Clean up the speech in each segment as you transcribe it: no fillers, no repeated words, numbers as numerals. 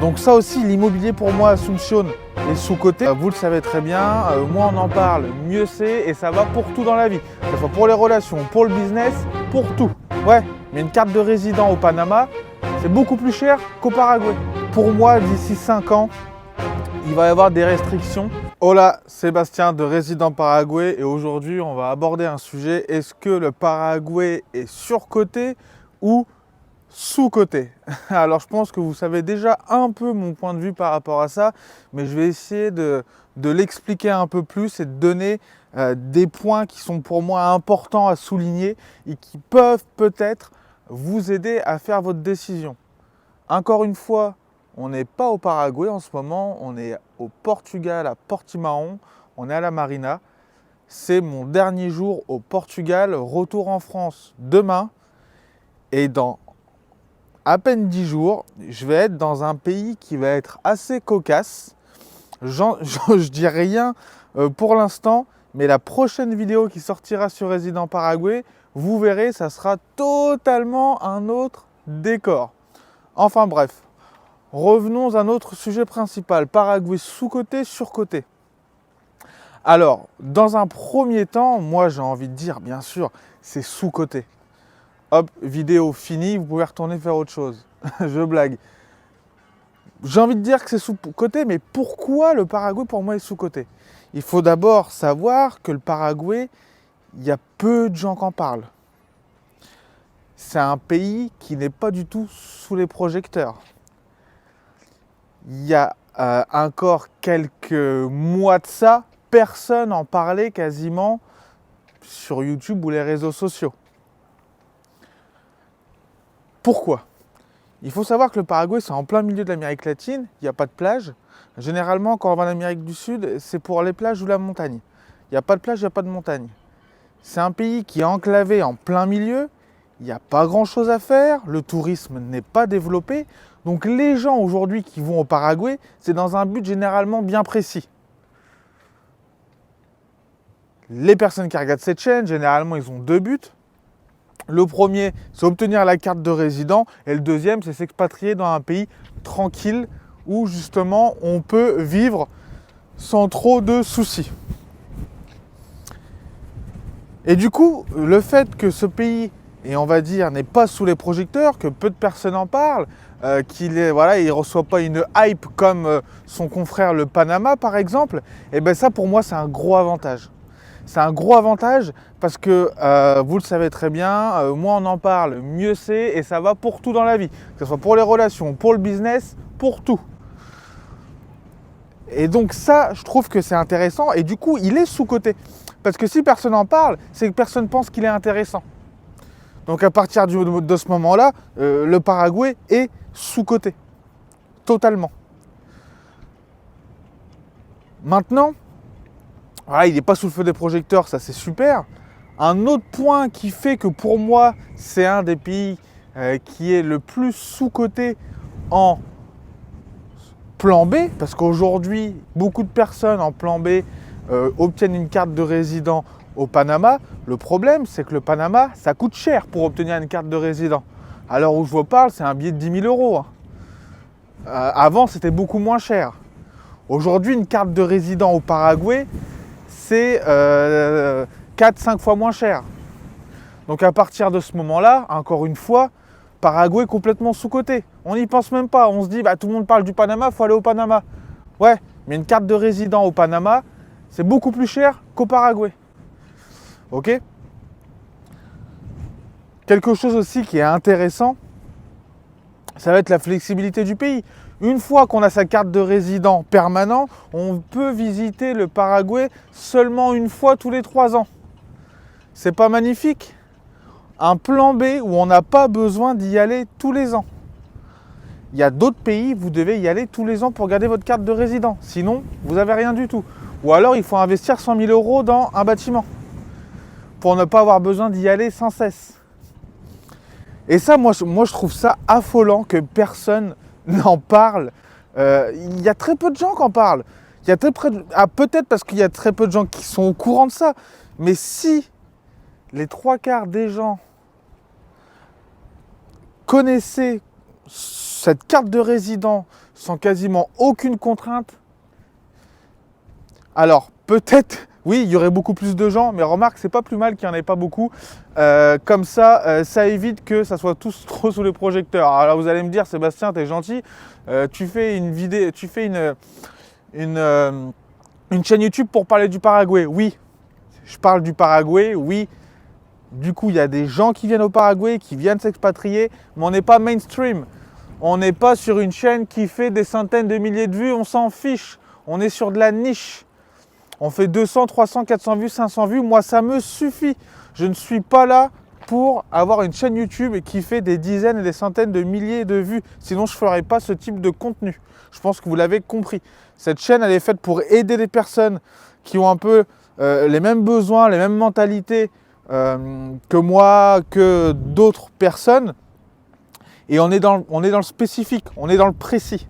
Donc ça aussi, l'immobilier pour moi, Asuncion est sous-coté. Vous le savez très bien, moins on en parle, mieux c'est, et ça va pour tout dans la vie. Que ce soit pour les relations, pour le business, pour tout. Ouais, mais une carte de résident au Panama, c'est beaucoup plus cher qu'au Paraguay. Pour moi, d'ici 5 ans, il va y avoir des restrictions. Hola, Sébastien de Résident Paraguay, et aujourd'hui, on va aborder un sujet. Est-ce que le Paraguay est surcoté ou sous-coté? Alors je pense que vous savez déjà un peu mon point de vue par rapport à ça, mais je vais essayer de l'expliquer un peu plus et de donner des points qui sont pour moi importants à souligner et qui peuvent peut-être vous aider à faire votre décision. Encore une fois, on n'est pas au Paraguay en ce moment, on est au Portugal, à Portimão, on est à la Marina. C'est mon dernier jour au Portugal, retour en France demain, et dans à peine 10 jours, je vais être dans un pays qui va être assez cocasse. Je dis rien pour l'instant, mais la prochaine vidéo qui sortira sur Résident Paraguay, vous verrez, ça sera totalement un autre décor. Enfin bref, revenons à notre sujet principal, Paraguay sous-coté, surcoté. Alors, dans un premier temps, moi j'ai envie de dire, bien sûr, c'est sous-coté. Hop, vidéo finie, vous pouvez retourner faire autre chose. Je blague. J'ai envie de dire que c'est sous-coté, mais pourquoi le Paraguay pour moi est sous-coté? Il faut d'abord savoir que le Paraguay, il y a peu de gens qui en parlent. C'est un pays qui n'est pas du tout sous les projecteurs. Il y a encore quelques mois de ça, personne n'en parlait quasiment sur YouTube ou les réseaux sociaux. Pourquoi? Il faut savoir que le Paraguay, c'est en plein milieu de l'Amérique latine, il n'y a pas de plage. Généralement, quand on va en Amérique du Sud, c'est pour les plages ou la montagne. Il n'y a pas de plage, il n'y a pas de montagne. C'est un pays qui est enclavé en plein milieu, il n'y a pas grand-chose à faire, le tourisme n'est pas développé. Donc les gens aujourd'hui qui vont au Paraguay, c'est dans un but généralement bien précis. Les personnes qui regardent cette chaîne, généralement, ils ont deux buts. Le premier, c'est obtenir la carte de résident, et le deuxième, c'est s'expatrier dans un pays tranquille où justement on peut vivre sans trop de soucis. Et du coup, le fait que ce pays, et on va dire, n'est pas sous les projecteurs, que peu de personnes en parlent, qu'il ne reçoit pas une hype comme son confrère le Panama par exemple, et bien ça pour moi c'est un gros avantage. C'est un gros avantage parce que, vous le savez très bien, moins on en parle, mieux c'est, et ça va pour tout dans la vie. Que ce soit pour les relations, pour le business, pour tout. Et donc ça, je trouve que c'est intéressant, et du coup, il est sous-coté. Parce que si personne n'en parle, c'est que personne pense qu'il est intéressant. Donc à partir de ce moment-là, le Paraguay est sous-coté. Totalement. Maintenant, voilà, il n'est pas sous le feu des projecteurs, ça c'est super. Un autre point qui fait que pour moi, c'est un des pays qui est le plus sous-coté en plan B, parce qu'aujourd'hui, beaucoup de personnes en plan B obtiennent une carte de résident au Panama. Le problème, c'est que le Panama, ça coûte cher pour obtenir une carte de résident. À l'heure où je vous parle, c'est un billet de 10 000 euros. Avant, c'était beaucoup moins cher. Aujourd'hui, une carte de résident au Paraguay, c'est 4-5 fois moins cher. Donc à partir de ce moment-là, encore une fois, Paraguay complètement sous-coté. On n'y pense même pas. On se dit, tout le monde parle du Panama, il faut aller au Panama. Ouais, mais une carte de résident au Panama, c'est beaucoup plus cher qu'au Paraguay. Ok? Quelque chose aussi qui est intéressant, ça va être la flexibilité du pays. Une fois qu'on a sa carte de résident permanent, on peut visiter le Paraguay seulement une fois tous les 3 ans. C'est pas magnifique? Un plan B où on n'a pas besoin d'y aller tous les ans. Il y a d'autres pays, vous devez y aller tous les ans pour garder votre carte de résident. Sinon, vous n'avez rien du tout. Ou alors, il faut investir 100 000 euros dans un bâtiment pour ne pas avoir besoin d'y aller sans cesse. Et ça, moi, je trouve ça affolant que personne n'en parle. Il y a très peu de gens qui en parlent. Peut-être parce qu'il y a très peu de gens qui sont au courant de ça. Mais si les 3/4 des gens connaissaient cette carte de résident sans quasiment aucune contrainte. Alors, peut-être, oui, il y aurait beaucoup plus de gens, mais remarque, c'est pas plus mal qu'il n'y en ait pas beaucoup. Comme ça, ça évite que ça soit tous trop sous les projecteurs. Alors là, vous allez me dire, Sébastien, t'es gentil, tu fais une vidéo, tu fais une chaîne YouTube pour parler du Paraguay. Oui, je parle du Paraguay, oui. Du coup, il y a des gens qui viennent au Paraguay, qui viennent s'expatrier, mais on n'est pas mainstream. On n'est pas sur une chaîne qui fait des centaines de milliers de vues, on s'en fiche. On est sur de la niche. On fait 200, 300, 400 vues, 500 vues. Moi, ça me suffit. Je ne suis pas là pour avoir une chaîne YouTube qui fait des dizaines et des centaines de milliers de vues. Sinon, je ne ferais pas ce type de contenu. Je pense que vous l'avez compris. Cette chaîne, elle est faite pour aider les personnes qui ont un peu les mêmes besoins, les mêmes mentalités que moi, que d'autres personnes. Et on est dans le spécifique, on est dans le précis.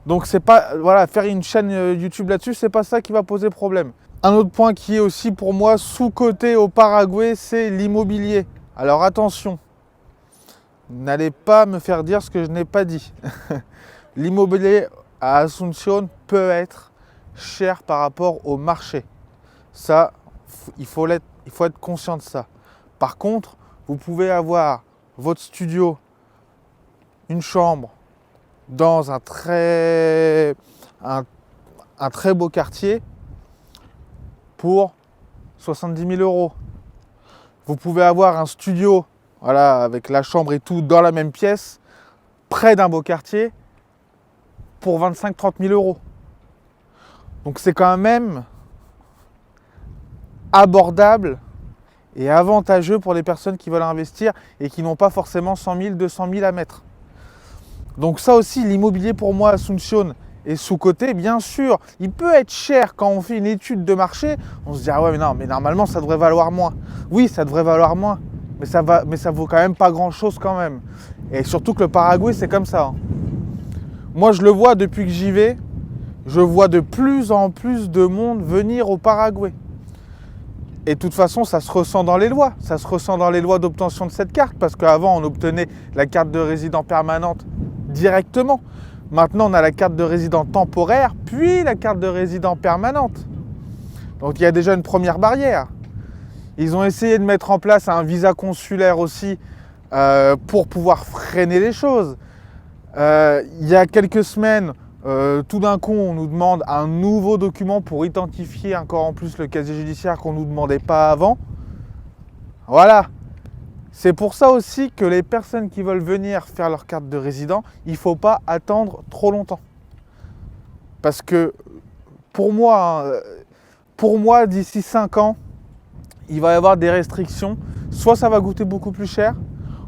Donc c'est pas, voilà, faire une chaîne YouTube là-dessus, c'est pas ça qui va poser problème. Un autre point qui est aussi pour moi sous-coté au Paraguay, c'est l'immobilier. Alors attention, n'allez pas me faire dire ce que je n'ai pas dit. L'immobilier à Asunción peut être cher par rapport au marché. Ça, il faut être conscient de ça. Par contre, vous pouvez avoir votre studio, une chambre, dans un très beau quartier pour 70 000 euros. Vous pouvez avoir un studio, voilà, avec la chambre et tout, dans la même pièce, près d'un beau quartier, pour 25-30 000 euros. Donc c'est quand même abordable et avantageux pour les personnes qui veulent investir et qui n'ont pas forcément 100 000, 200 000 à mettre. Donc ça aussi, l'immobilier pour moi, Asunción est sous-coté, bien sûr. Il peut être cher quand on fait une étude de marché. On se dit, ah ouais, mais non, mais normalement, ça devrait valoir moins. Oui, ça devrait valoir moins, mais ça vaut quand même pas grand-chose quand même. Et surtout que le Paraguay, c'est comme ça. Moi, je le vois depuis que j'y vais. Je vois de plus en plus de monde venir au Paraguay. Et de toute façon, ça se ressent dans les lois. Ça se ressent dans les lois d'obtention de cette carte. Parce qu'avant, on obtenait la carte de résident permanente directement. Maintenant, on a la carte de résident temporaire, puis la carte de résident permanente. Donc, il y a déjà une première barrière. Ils ont essayé de mettre en place un visa consulaire aussi pour pouvoir freiner les choses. Il y a quelques semaines, tout d'un coup, on nous demande un nouveau document pour identifier encore en plus le casier judiciaire qu'on ne nous demandait pas avant. Voilà. C'est pour ça aussi que les personnes qui veulent venir faire leur carte de résident, il ne faut pas attendre trop longtemps. Parce que pour moi, d'ici 5 ans, il va y avoir des restrictions. Soit ça va coûter beaucoup plus cher,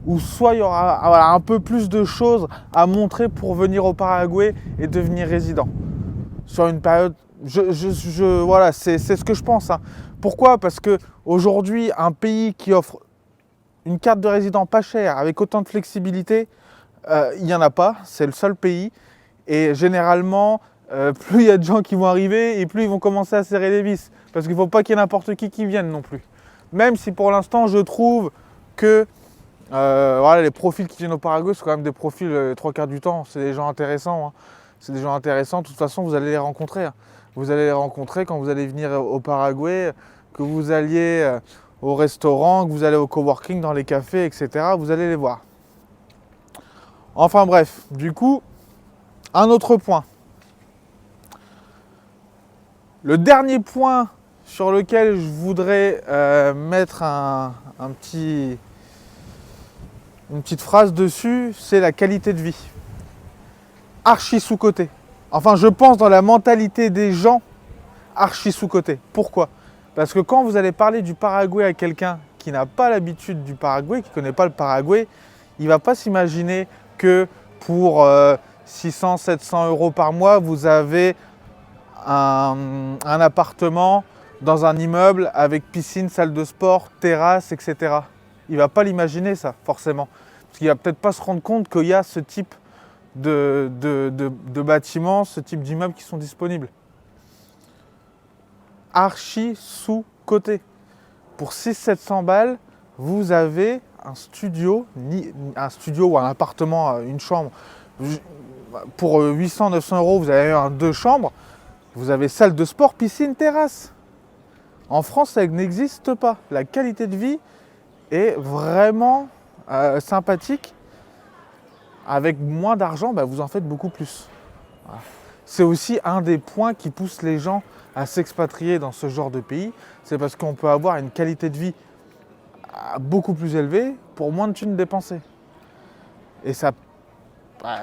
ou soit il y aura voilà, un peu plus de choses à montrer pour venir au Paraguay et devenir résident. Sur une période, voilà, c'est ce que je pense. Pourquoi ? Parce qu'aujourd'hui, un pays qui offre une carte de résident pas chère, avec autant de flexibilité, il n'y en a pas, c'est le seul pays. Et généralement, plus il y a de gens qui vont arriver et plus ils vont commencer à serrer les vis. Parce qu'il ne faut pas qu'il y ait n'importe qui vienne non plus. Même si pour l'instant, je trouve que voilà, les profils qui viennent au Paraguay, c'est quand même des profils, les 3 quarts du temps, c'est des gens intéressants. C'est des gens intéressants, de toute façon, vous allez les rencontrer. Vous allez les rencontrer quand vous allez venir au Paraguay, que vous alliez au restaurant, que vous allez au coworking, dans les cafés, etc. Vous allez les voir. Enfin bref, du coup, un autre point. Le dernier point sur lequel je voudrais mettre une petite phrase dessus, c'est la qualité de vie. Archi sous-coté. Enfin, je pense dans la mentalité des gens, archi sous-coté. Pourquoi ? Parce que quand vous allez parler du Paraguay à quelqu'un qui n'a pas l'habitude du Paraguay, qui ne connaît pas le Paraguay, il ne va pas s'imaginer que pour 600, 700 euros par mois, vous avez un appartement dans un immeuble avec piscine, salle de sport, terrasse, etc. Il ne va pas l'imaginer ça, forcément. Parce qu'il ne va peut-être pas se rendre compte qu'il y a ce type de bâtiments, ce type d'immeubles qui sont disponibles. Archi sous-coté. Pour 600-700 balles, vous avez un studio ou un appartement, une chambre. pour 800-900 euros, vous avez un 2 chambres, vous avez salle de sport, piscine, terrasse. En France, ça n'existe pas. La qualité de vie est vraiment sympathique. Avec moins d'argent, vous en faites beaucoup plus. Voilà. C'est aussi un des points qui pousse les gens à s'expatrier dans ce genre de pays. C'est parce qu'on peut avoir une qualité de vie beaucoup plus élevée pour moins de thunes dépensées. Et ça,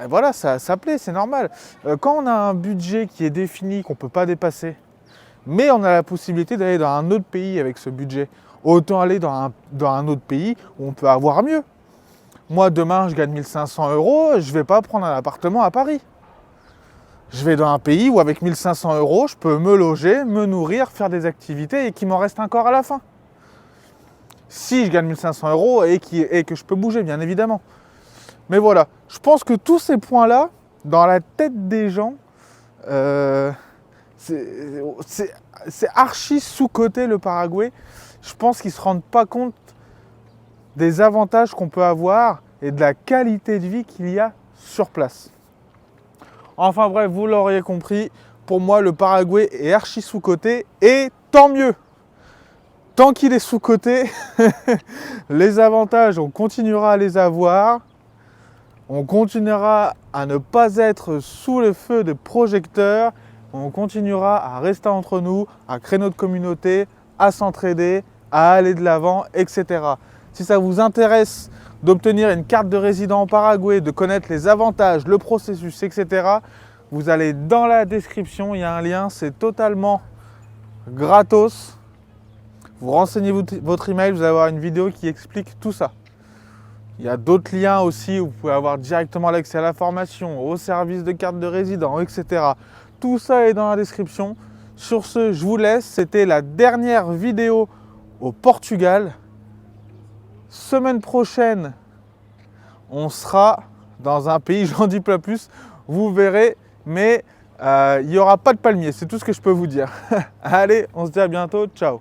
voilà, ça plaît, c'est normal. Quand on a un budget qui est défini, qu'on ne peut pas dépasser, mais on a la possibilité d'aller dans un autre pays avec ce budget, autant aller dans un autre pays où on peut avoir mieux. Moi, demain, je gagne 1500 euros, je ne vais pas prendre un appartement à Paris. Je vais dans un pays où avec 1500 euros, je peux me loger, me nourrir, faire des activités et qu'il m'en reste encore à la fin. Si je gagne 1500 euros et que je peux bouger, bien évidemment. Mais voilà, je pense que tous ces points-là, dans la tête des gens, c'est archi sous-coté le Paraguay. Je pense qu'ils ne se rendent pas compte des avantages qu'on peut avoir et de la qualité de vie qu'il y a sur place. Enfin bref, vous l'auriez compris, pour moi le Paraguay est archi sous-coté et tant mieux. Tant qu'il est sous-coté, les avantages, on continuera à les avoir. On continuera à ne pas être sous le feu des projecteurs. On continuera à rester entre nous, à créer notre communauté, à s'entraider, à aller de l'avant, etc. Si ça vous intéresse d'obtenir une carte de résident au Paraguay, de connaître les avantages, le processus, etc., vous allez dans la description, il y a un lien, c'est totalement gratos. Vous renseignez votre email, vous allez avoir une vidéo qui explique tout ça. Il y a d'autres liens aussi où vous pouvez avoir directement l'accès à la formation, au service de carte de résident, etc. Tout ça est dans la description. Sur ce, je vous laisse. C'était la dernière vidéo au Portugal. Semaine prochaine, on sera dans un pays, j'en dis pas plus, vous verrez, mais il n'y aura pas de palmier, c'est tout ce que je peux vous dire. Allez, on se dit à bientôt, ciao.